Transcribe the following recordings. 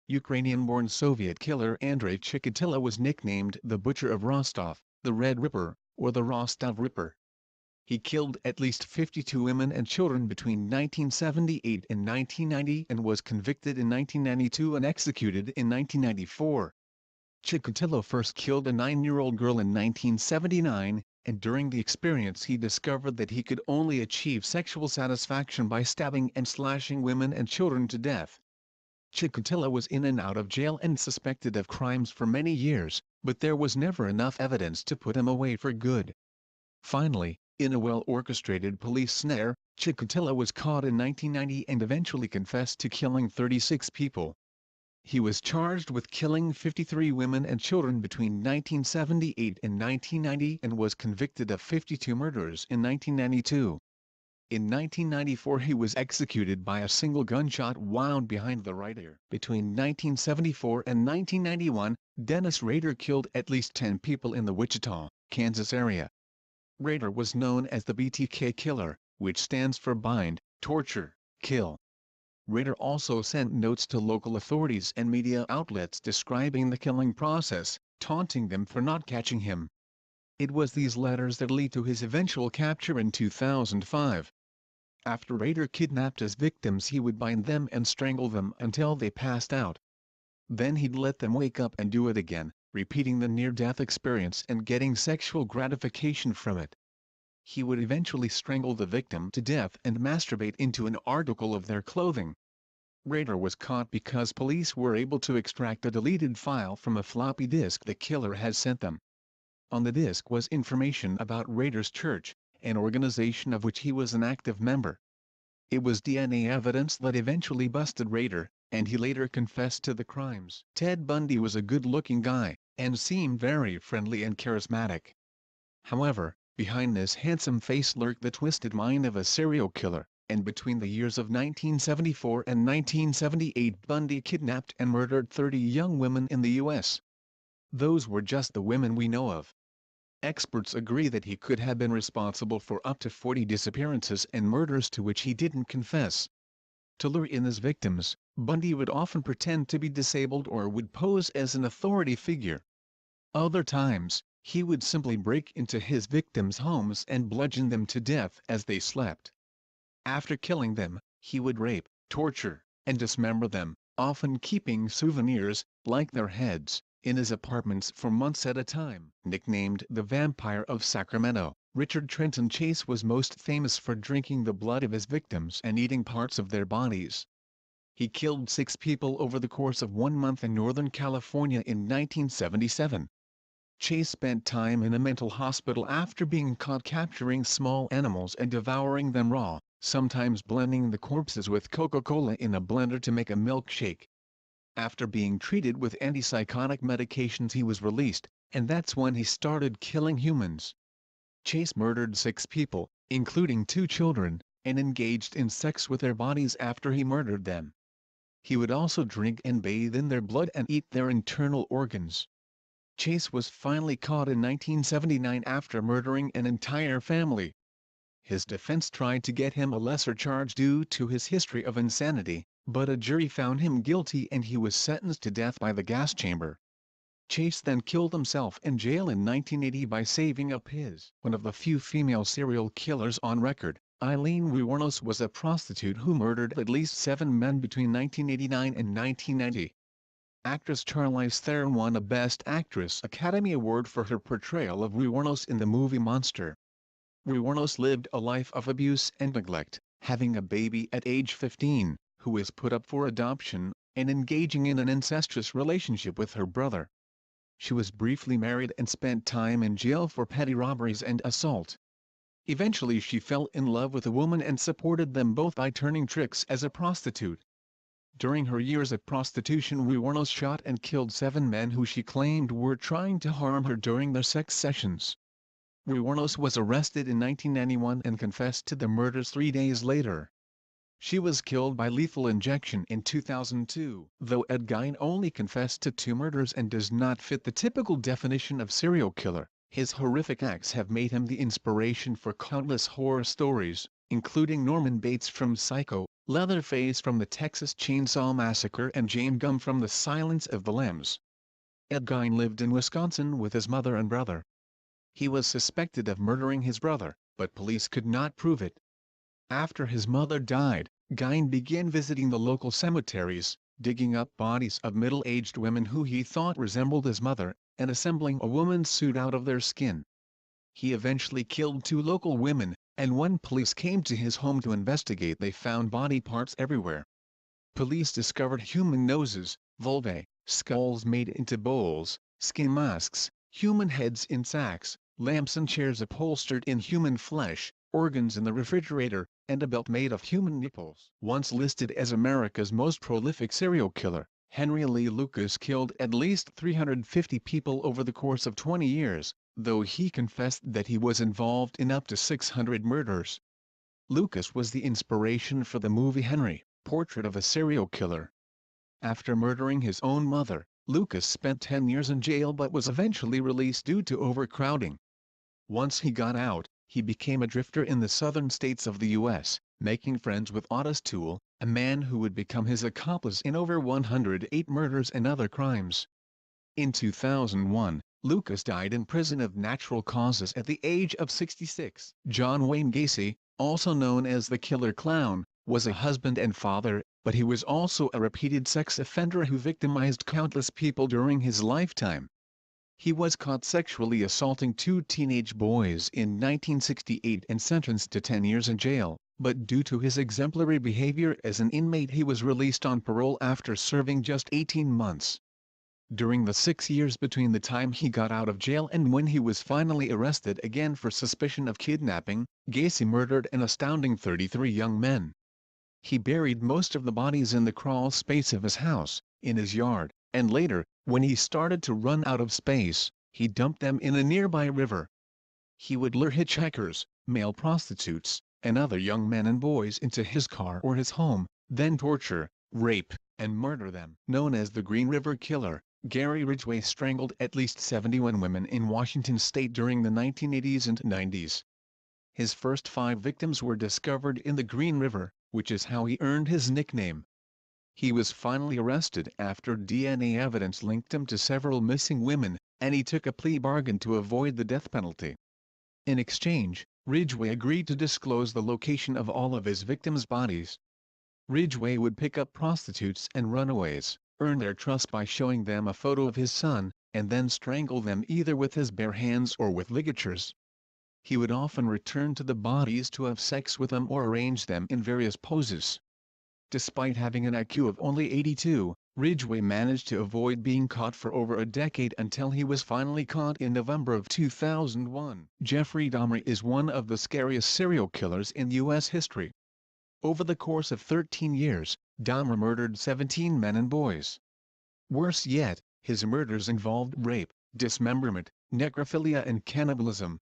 Ukrainian-born Soviet killer Andrei Chikatilo was nicknamed the Butcher of Rostov, the Red Ripper, or the Rostov Ripper. He killed at least 52 women and children between 1978 and 1990 and was convicted in 1992 and executed in 1994. Chikatilo first killed a 9-year-old girl in 1979, and during the experience he discovered that he could only achieve sexual satisfaction by stabbing and slashing women and children to death. Chikatilo was in and out of jail and suspected of crimes for many years, but there was never enough evidence to put him away for good. Finally, in a well-orchestrated police snare, Chikatilo was caught in 1990 and eventually confessed to killing 36 people. He was charged with killing 53 women and children between 1978 and 1990 and was convicted of 52 murders in 1992. In 1994 he was executed by a single gunshot wound behind the right ear. Between 1974 and 1991, Dennis Rader killed at least 10 people in the Wichita, Kansas area. Rader was known as the BTK Killer, which stands for Bind, Torture, Kill. Rader also sent notes to local authorities and media outlets describing the killing process, taunting them for not catching him. It was these letters that led to his eventual capture in 2005. After Rader kidnapped his victims he would bind them and strangle them until they passed out. Then he'd let them wake up and do it again, repeating the near-death experience and getting sexual gratification from it. He would eventually strangle the victim to death and masturbate into an article of their clothing. Rader was caught because police were able to extract a deleted file from a floppy disk the killer had sent them. On the disk was information about Rader's church, an organization of which he was an active member. It was DNA evidence that eventually busted Rader, and he later confessed to the crimes. Ted Bundy was a good-looking guy, and seemed very friendly and charismatic. However, behind this handsome face lurked the twisted mind of a serial killer, and between the years of 1974 and 1978 Bundy kidnapped and murdered 30 young women in the U.S. Those were just the women we know of. Experts agree that he could have been responsible for up to 40 disappearances and murders to which he didn't confess. To lure in his victims, Bundy would often pretend to be disabled or would pose as an authority figure. Other times, he would simply break into his victims' homes and bludgeon them to death as they slept. After killing them, he would rape, torture, and dismember them, often keeping souvenirs, like their heads, in his apartments for months at a time. Nicknamed the Vampire of Sacramento, Richard Trenton Chase was most famous for drinking the blood of his victims and eating parts of their bodies. He killed 6 people over the course of 1 month in Northern California in 1977. Chase spent time in a mental hospital after being caught capturing small animals and devouring them raw, sometimes blending the corpses with Coca-Cola in a blender to make a milkshake. After being treated with antipsychotic medications he was released, and that's when he started killing humans. Chase murdered 6 people, including 2 children, and engaged in sex with their bodies after he murdered them. He would also drink and bathe in their blood and eat their internal organs. Chase was finally caught in 1979 after murdering an entire family. His defense tried to get him a lesser charge due to his history of insanity, but a jury found him guilty and he was sentenced to death by the gas chamber. Chase then killed himself in jail in 1980 by saving up his. One of the few female serial killers on record, Eileen Wuornos was a prostitute who murdered at least 7 men between 1989 and 1990. Actress Charlize Theron won a Best Actress Academy Award for her portrayal of Wuornos in the movie Monster. Wuornos lived a life of abuse and neglect, having a baby at age 15, who was put up for adoption, and engaging in an incestuous relationship with her brother. She was briefly married and spent time in jail for petty robberies and assault. Eventually she fell in love with a woman and supported them both by turning tricks as a prostitute. During her years of prostitution Wuornos shot and killed 7 men who she claimed were trying to harm her during their sex sessions. Wuornos was arrested in 1991 and confessed to the murders 3 days later. She was killed by lethal injection in 2002. Though Ed Gein only confessed to 2 murders and does not fit the typical definition of serial killer, His horrific acts have made him the inspiration for countless horror stories, including Norman Bates from Psycho, Leatherface from the Texas Chainsaw Massacre and Jane Gum from The Silence of the Lambs. Ed Gein lived in Wisconsin with his mother and brother. He was suspected of murdering his brother, but police could not prove it. After his mother died, Gein began visiting the local cemeteries, digging up bodies of middle-aged women who he thought resembled his mother, and assembling a woman's suit out of their skin. He eventually killed 2 local women, and when police came to his home to investigate they found body parts everywhere. Police discovered human noses, vulvae, skulls made into bowls, skin masks, human heads in sacks, lamps and chairs upholstered in human flesh, organs in the refrigerator, and a belt made of human nipples. Once listed as America's most prolific serial killer, Henry Lee Lucas killed at least 350 people over the course of 20 years, though he confessed that he was involved in up to 600 murders. Lucas was the inspiration for the movie Henry, Portrait of a Serial Killer. After murdering his own mother, Lucas spent 10 years in jail but was eventually released due to overcrowding. Once he got out, he became a drifter in the southern states of the U.S., making friends with Otis Toole, a man who would become his accomplice in over 108 murders and other crimes. In 2001, Lucas died in prison of natural causes at the age of 66. John Wayne Gacy, also known as the Killer Clown, was a husband and father, but he was also a repeated sex offender who victimized countless people during his lifetime. He was caught sexually assaulting 2 teenage boys in 1968 and sentenced to 10 years in jail, but due to his exemplary behavior as an inmate he was released on parole after serving just 18 months. During the 6 years between the time he got out of jail and when he was finally arrested again for suspicion of kidnapping, Gacy murdered an astounding 33 young men. He buried most of the bodies in the crawl space of his house, in his yard, and later, when he started to run out of space, he dumped them in a nearby river. He would lure hitchhikers, male prostitutes, and other young men and boys into his car or his home, then torture, rape, and murder them. Known as the Green River Killer, Gary Ridgway strangled at least 71 women in Washington state during the 1980s and 90s. His first 5 victims were discovered in the Green River, which is how he earned his nickname. He was finally arrested after DNA evidence linked him to several missing women, and he took a plea bargain to avoid the death penalty. In exchange, Ridgway agreed to disclose the location of all of his victims' bodies. Ridgway would pick up prostitutes and runaways, earn their trust by showing them a photo of his son, and then strangle them either with his bare hands or with ligatures. He would often return to the bodies to have sex with them or arrange them in various poses. Despite having an IQ of only 82, Ridgway managed to avoid being caught for over a decade until he was finally caught in November of 2001. Jeffrey Dahmer is one of the scariest serial killers in U.S. history. Over the course of 13 years, Dahmer murdered 17 men and boys. Worse yet, his murders involved rape, dismemberment, necrophilia and cannibalism.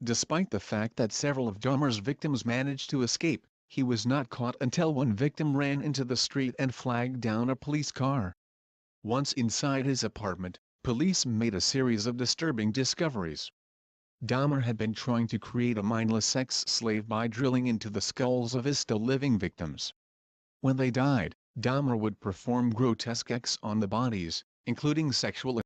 Despite the fact that several of Dahmer's victims managed to escape, he was not caught until one victim ran into the street and flagged down a police car. Once inside his apartment, police made a series of disturbing discoveries. Dahmer had been trying to create a mindless sex slave by drilling into the skulls of his still living victims. When they died, Dahmer would perform grotesque acts on the bodies, including sexual